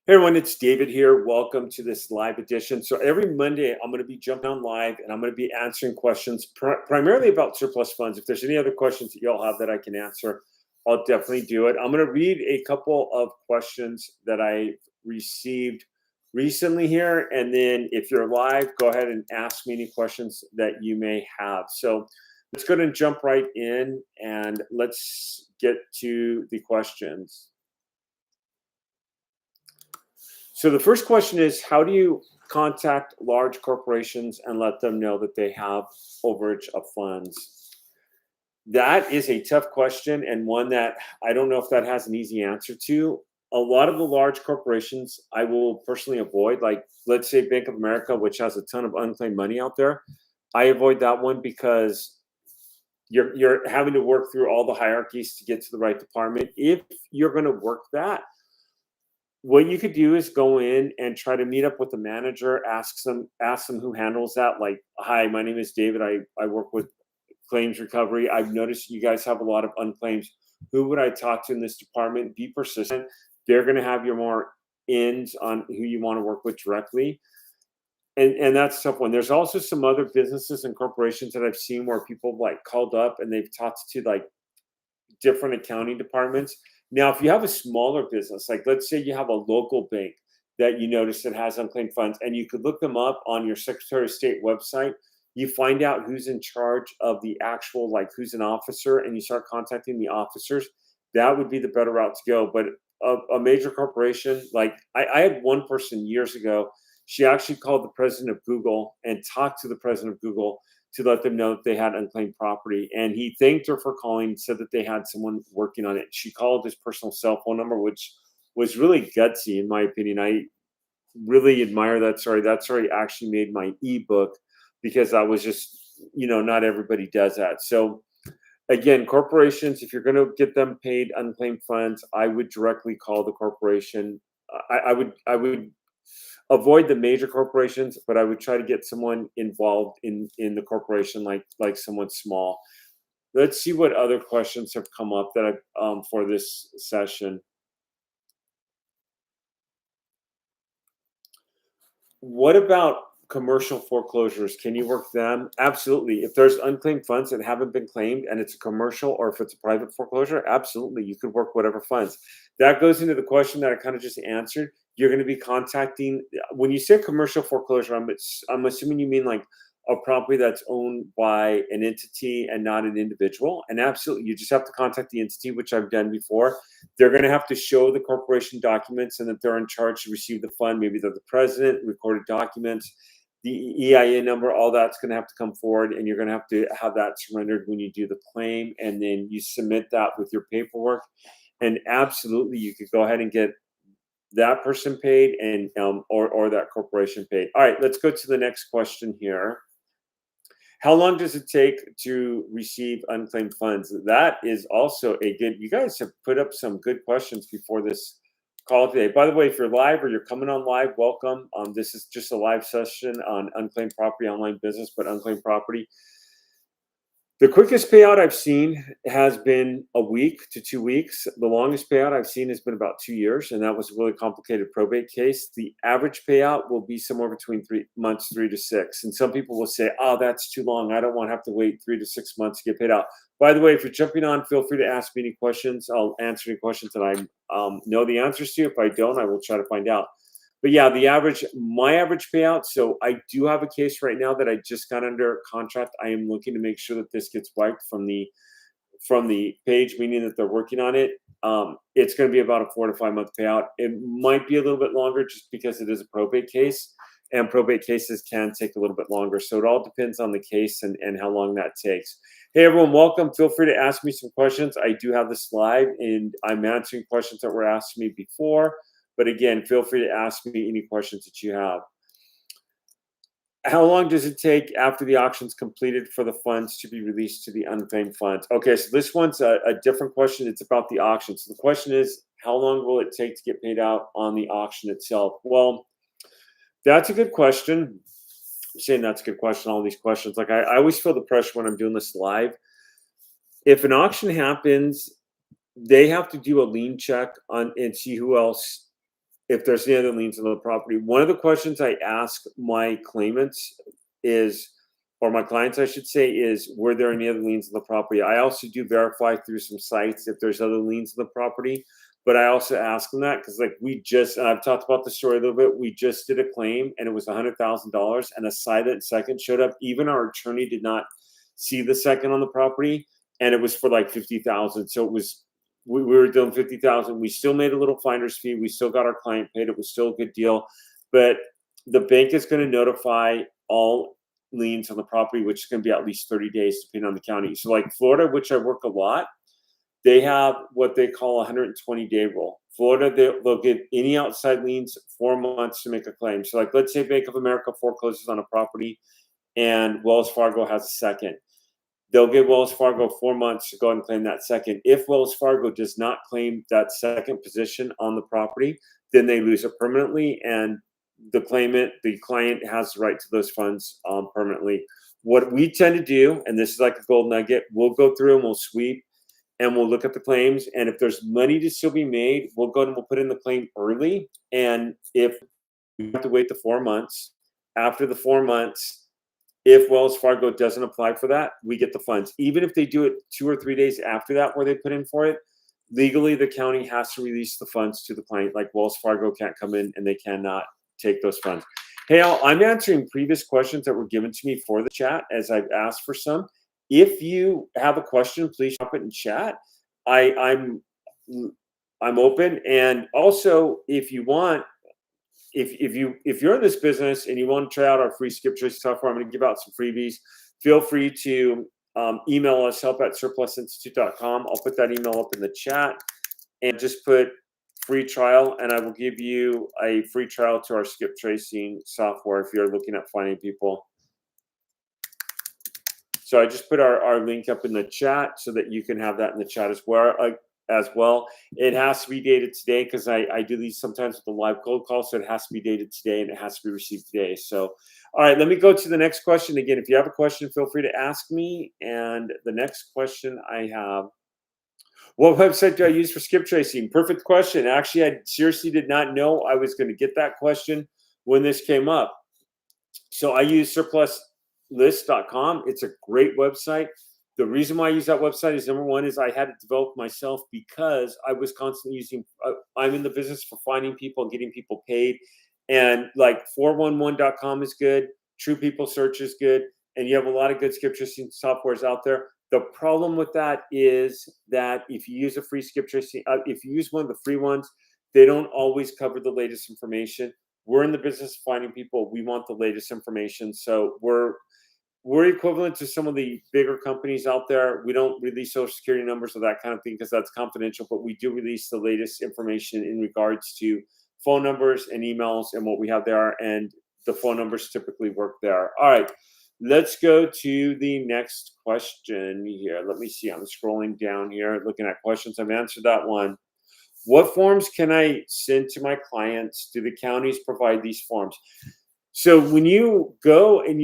Hey everyone, it's David here. Welcome to this live edition. So every Monday, I'm going to be jumping on live and I'm going to be answering questions primarily about surplus funds. If there's any other questions that y'all have that I can answer, I'll definitely do it. I'm going to read a couple of questions that I received recently here. And then if you're live, go ahead and ask me any questions that you may have. So let's go ahead and jump right in and let's get to the questions. So the first question is, how do you contact large corporations and let them know that they have overage of funds? That is a tough question and one that I don't know if that has an easy answer to. A lot of the large corporations I will personally avoid, like let's say Bank of America, which has a ton of unclaimed money out there. I avoid that one because you're having to work through all the hierarchies to get to the right department. If you're going to work that, what you could do is go in and try to meet up with the manager, ask them who handles that. Like, hi, my name is David. I work with claims recovery. I've noticed you guys have a lot of unclaims. Who would I talk to in this department? Be persistent. They're going to have your more ins on who you want to work with directly. And that's a tough one. There's also some other businesses and corporations that I've seen where people like called up and they've talked to like different accounting departments. Now, if you have a smaller business, like let's say you have a local bank that you notice that has unclaimed funds, and you could look them up on your Secretary of State website, you find out who's in charge of the actual, like who's an officer, and you start contacting the officers. That would be the better route to go. But a major corporation, like I had one person years ago, she actually called the president of Google and talked to the president of Google to let them know that they had unclaimed property. And he thanked her for calling, said that they had someone working on it. She called his personal cell phone number, which was really gutsy, in my opinion. I really admire that story. That story actually made my ebook because I was just, not everybody does that. So again, corporations, if you're going to get them paid unclaimed funds, I would directly call the corporation. I would avoid the major corporations, but I would try to get someone involved in the corporation, like someone small. Let's see what other questions have come up that I for this session. What about commercial foreclosures? Can you work them? Absolutely. If there's unclaimed funds that haven't been claimed and it's a commercial or if it's a private foreclosure, absolutely, you could work whatever funds. That goes into the question that I kind of just answered. You're going to be contacting, when you say commercial foreclosure, I'm assuming you mean like a property that's owned by an entity and not an individual. And absolutely, you just have to contact the entity, which I've done before. They're going to have to show the corporation documents and that they're in charge to receive the fund. Maybe they're the president, recorded documents, the EIN number, all that's going to have to come forward, and you're going to have that surrendered when you do the claim, and then you submit that with your paperwork. And absolutely, you could go ahead and get that person paid and or that corporation paid. All right, let's go to the next question here. How long does it take to receive unclaimed funds? That is also a good, you guys have put up some good questions before this call today. By the way, if you're live or you're coming on live, welcome. This is just a live session on unclaimed property, online business, but unclaimed property. The quickest payout I've seen has been a week to 2 weeks. The longest payout I've seen has been about 2 years, and that was a really complicated probate case. The average payout will be somewhere between 3 months, 3 to 6. And some people will say, oh, that's too long. I don't want to have to wait 3 to 6 months to get paid out. By the way, if you're jumping on, feel free to ask me any questions. I'll answer any questions that I know the answers to. If I don't, I will try to find out. But yeah, my average payout. So I do have a case right now that I just got under contract. I am looking to make sure that this gets wiped from the page, meaning that they're working on it. It's going to be about a 4 to 5 month payout. It might be a little bit longer just because it is a probate case, and probate cases can take a little bit longer. So it all depends on the case and how long that takes. Hey, everyone, welcome. Feel free to ask me some questions. I do have this live, and I'm answering questions that were asked me before. But again, feel free to ask me any questions that you have. How long does it take after the auction's completed for the funds to be released to the unclaimed funds? Okay, so this one's a different question. It's about the auction. So the question is, how long will it take to get paid out on the auction itself? Well, that's a good question. I'm saying that's a good question, all these questions. Like I always feel the pressure when I'm doing this live. If an auction happens, they have to do a lien check on and see who else if there's any other liens on the property. One of the questions I ask my claimants is, or my clients, I should say, is, were there any other liens on the property? I also do verify through some sites if there's other liens on the property, but I also ask them that because, like, and I've talked about the story a little bit. We just did a claim and it was $100,000, and a silent second showed up. Even our attorney did not see the second on the property, and it was for like $50,000. So it was, we were doing $50,000. We still made a little finder's fee. We still got our client paid. It was still a good deal, but the bank is going to notify all liens on the property, which is going to be at least 30 days, depending on the county. So, like Florida, which I work a lot, they have what they call a 120-day rule. Florida, they'll give any outside liens 4 months to make a claim. So, like, let's say Bank of America forecloses on a property and Wells Fargo has a second. They'll give Wells Fargo 4 months to go ahead and claim that second. If Wells Fargo does not claim that second position on the property, then they lose it permanently, and the client has the right to those funds permanently. What we tend to do, and this is like a gold nugget, we'll go through and we'll sweep and we'll look at the claims. And if there's money to still be made, we'll go and we'll put in the claim early. And if we have to wait the 4 months, after the 4 months, if Wells Fargo doesn't apply for that, we get the funds. Even if they do it 2 or 3 days after that where they put in for it, legally the county has to release the funds to the client. Like, Wells Fargo can't come in and they cannot take those funds. Hey, I'm answering previous questions that were given to me for the chat as I've asked for some. If you have a question, please drop it in chat. I'm open. And also, if you want, if you're in this business and you want to try out our free skip tracing software, I'm going to give out some freebies. Feel free to email us, help@surplusinstitute.com. I'll put that email up in the chat, and just put free trial, and I will give you a free trial to our skip tracing software if you're looking at finding people. So I just put our link up in the chat so that you can have that in the chat as well. It has to be dated today because I do these sometimes with the live cold call, so it has to be dated today and it has to be received today. So, all right, let me go to the next question. Again, if you have a question, feel free to ask me. And the next question I have, what website do I use for skip tracing? Perfect question. Actually, I seriously did not know I was going to get that question when this came up. So I use surpluslist.com. It's a great website. The reason why I use that website is, number one, is I had it developed myself because I was constantly using, I'm in the business for finding people and getting people paid. And like 411.com is good. True People Search is good. And you have a lot of good skip tracing softwares out there. The problem with that is that if you use a free skip tracing, if you use one of the free ones, they don't always cover the latest information. We're in the business of finding people. We want the latest information. So we're equivalent to some of the bigger companies out there. We don't release social security numbers or that kind of thing because that's confidential, but we do release the latest information in regards to phone numbers and emails and what we have there. And the phone numbers typically work there. All right, let's go to the next question here. Let me see. I'm scrolling down here, looking at questions. I've answered that one. What forms can I send to my clients? Do the counties provide these forms? So when you go and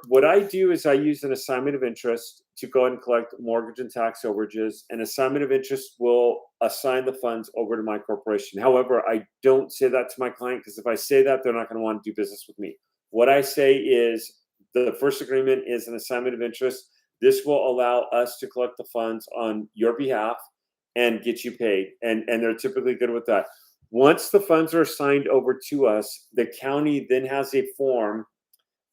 what I do is I use an assignment of interest to go and collect mortgage and tax overages. An assignment of interest will assign the funds over to my corporation. However, I don't say that to my client because if I say that, they're not going to want to do business with me. What I say is the first agreement is an assignment of interest. This will allow us to collect the funds on your behalf and get you paid. And they're typically good with that. Once the funds are assigned over to us, the county then has a form.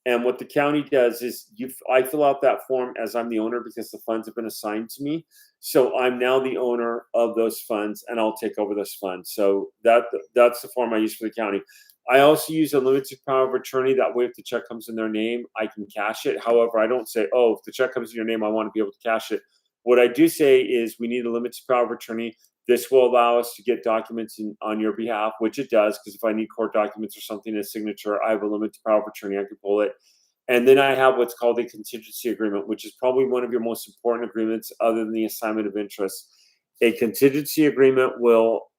And what the county does is I fill out that form as I'm the owner because the funds have been assigned to me. So I'm now the owner of those funds and I'll take over those funds. So that's the form I use for the county. I also use a limited power of attorney. That way, if the check comes in their name, I can cash it. However, I don't say, oh, if the check comes in your name, I want to be able to cash it. What I do say is we need a limited power of attorney. This will allow us to get documents on your behalf, which it does, because if I need court documents or something, a signature, I have a limited power of attorney. I can pull it. And then I have what's called a contingency agreement, which is probably one of your most important agreements other than the assignment of interest. A contingency agreement will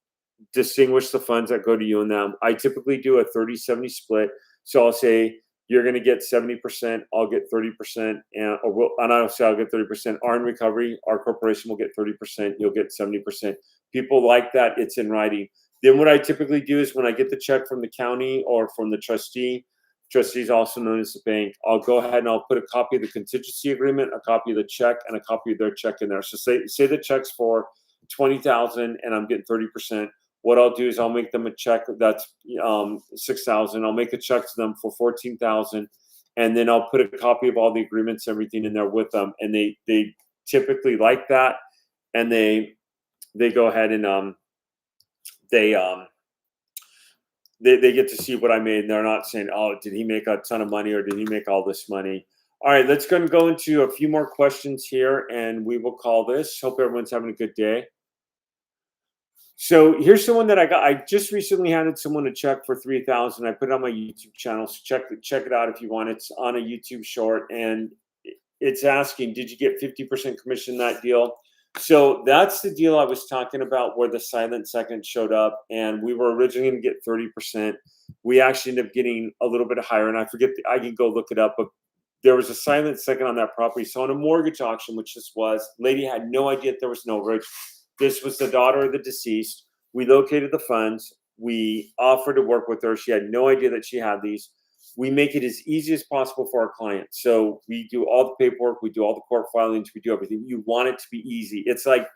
distinguish the funds that go to you and them. I typically do a 30-70 split. So I'll say, you're going to get 70%, I'll get 30%, and I'll say I'll get 30%. In recovery, our corporation will get 30%, you'll get 70%. People like that, it's in writing. Then what I typically do is when I get the check from the county or from the trustee is also known as the bank, I'll go ahead and I'll put a copy of the contingency agreement, a copy of the check, and a copy of their check in there. So say the check's for 20,000 and I'm getting 30%. What I'll do is I'll make them a check that's 6,000. I'll make a check to them for 14,000, and then I'll put a copy of all the agreements, everything in there with them, and they typically like that, and they go ahead and they get to see what I made, and they're not saying, oh, did he make a ton of money or did he make all this money? All right, let's go into a few more questions here, and we will call this. Hope everyone's having a good day. So here's someone that I got. I just recently handed someone a check for 3,000. I put it on my YouTube channel, so check it out if you want. It's on a YouTube short, and it's asking, did you get 50% commission that deal? So that's the deal I was talking about, where the silent second showed up, and we were originally going to get 30%. We actually ended up getting a little bit higher, and I forget. I can go look it up, but there was a silent second on that property. So on a mortgage auction, which this was, lady had no idea there was no overage. This was the daughter of the deceased. We located the funds. We offered to work with her. She had no idea that she had these. We make it as easy as possible for our clients. So we do all the paperwork. We do all the court filings. We do everything. You want it to be easy. It's like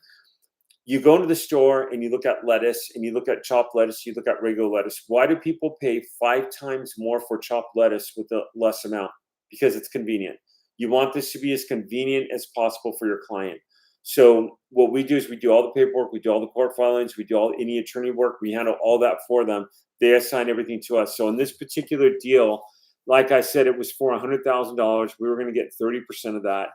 you go into the store and you look at lettuce and you look at chopped lettuce. You look at regular lettuce. Why do people pay 5 times more for chopped lettuce with a less amount? Because it's convenient. You want this to be as convenient as possible for your client. So what we do is we do all the paperwork, we do all the court filings, we do any attorney work, we handle all that for them. They assign everything to us. So in this particular deal, like I said, it was for $100,000. We were going to get 30% of that.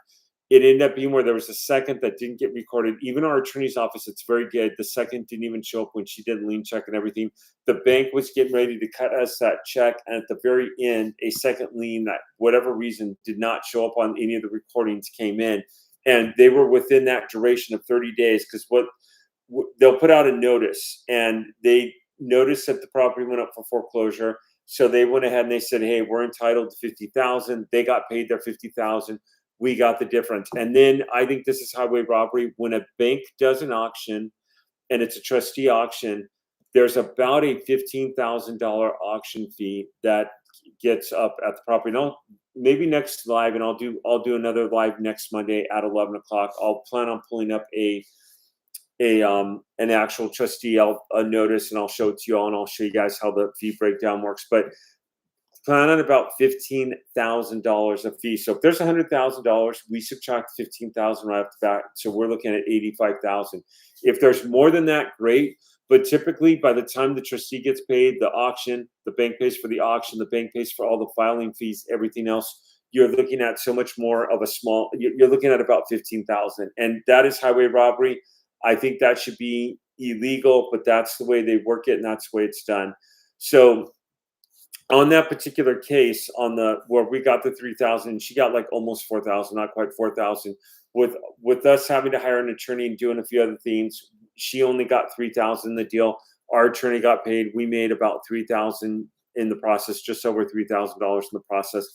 It ended up being where there was a second that didn't get recorded. Even our attorney's office, it's very good. The second didn't even show up when she did lien check and everything. The bank was getting ready to cut us that check. And at the very end, a second lien that, whatever reason, did not show up on any of the recordings came in. And they were within that duration of 30 days, because they'll put out a notice, and they noticed that the property went up for foreclosure. So they went ahead and they said, hey, we're entitled to 50,000. They got paid their 50,000. We got the difference. And then I think this is highway robbery. When a bank does an auction and it's a trustee auction, there's about a $15,000 auction fee that gets up at the property. And maybe next live, and I'll do another live next Monday at 11 o'clock. I'll plan on pulling up an actual trustee a notice, and I'll show it to you all, and I'll show you guys how the fee breakdown works. But plan on about $15,000 of fee. So if there's $100,000, we subtract $15,000 right off the bat. So we're looking at $85,000. If there's more than that, great. But typically, by the time the trustee gets paid, the auction, the bank pays for the auction, the bank pays for all the filing fees, everything else, you're looking at so much more of you're looking at about $15,000. And that is highway robbery. I think that should be illegal, but that's the way they work it, and that's the way it's done. So on that particular case, where we got the 3,000, she got like almost 4,000, not quite 4,000. With us having to hire an attorney and doing a few other things, she only got 3,000 in the deal. Our attorney got paid. We made about 3,000 in the process, just over $3,000 in the process.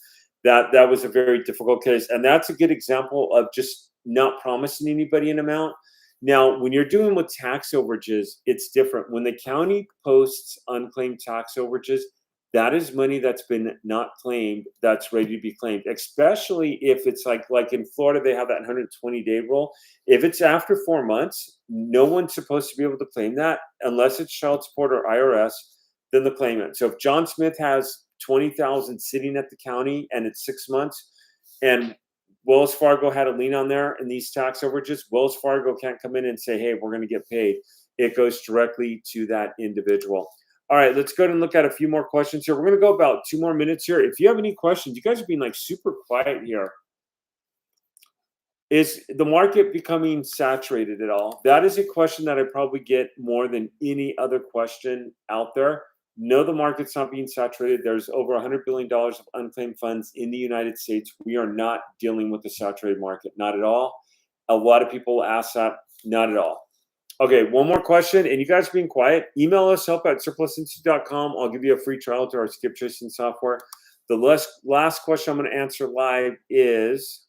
That was a very difficult case, and that's a good example of just not promising anybody an amount. Now, when you're dealing with tax overages, it's different. When the county posts unclaimed tax overages, that is money that's been not claimed, that's ready to be claimed, especially if it's like in Florida, they have that 120-day rule. If it's after 4 months, no one's supposed to be able to claim that unless it's child support or IRS, then the claimant. So if John Smith has 20,000 sitting at the county and it's 6 months, and Wells Fargo had a lien on there and these tax overages, Wells Fargo can't come in and say, hey, we're going to get paid. It goes directly to that individual. All right, let's go ahead and look at a few more questions here. We're going to go about 2 more minutes here. If you have any questions, you guys are being like super quiet here. Is the market becoming saturated at all? That is a question that I probably get more than any other question out there. No, the market's not being saturated. There's over $100 billion of unclaimed funds in the United States. We are not dealing with a saturated market, not at all. A lot of people ask that, not at all. Okay, one more question, and you guys are being quiet. Email us, help@surplusinstitute.com. I'll give you a free trial to our skip tracing software. The last question I'm going to answer live is,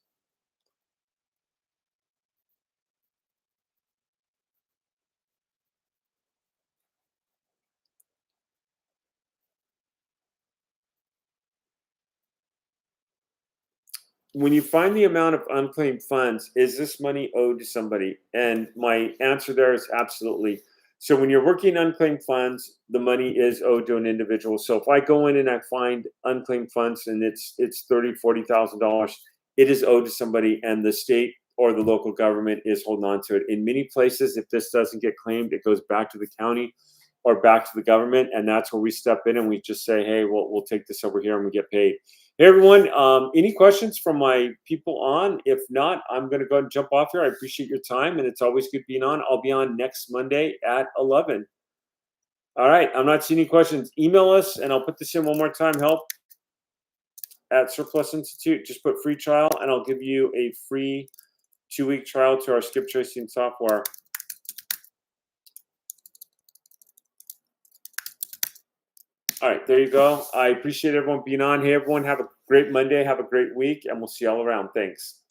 when you find the amount of unclaimed funds, is this money owed to somebody? And my answer there is absolutely. So when you're working unclaimed funds, the money is owed to an individual. So if I go in and I find unclaimed funds and it's $30,000, $40,000, it is owed to somebody, and the state or the local government is holding on to it. In many places, if this doesn't get claimed, it goes back to the county or back to the government, and that's where we step in and we just say, hey, we'll take this over here and we get paid. Hey everyone, any questions from my people on? If not, I'm going to go ahead and jump off here. I appreciate your time, and it's always good being on. I'll be on next Monday at 11. All right, I'm not seeing any questions. Email us, and I'll put this in one more time. Help at Surplus Institute. Just put free trial, and I'll give you a free 2-week trial to our skip tracing software. All right, there you go. I appreciate everyone being on. Hey, everyone, have a great Monday. Have a great week, and we'll see you all around. Thanks.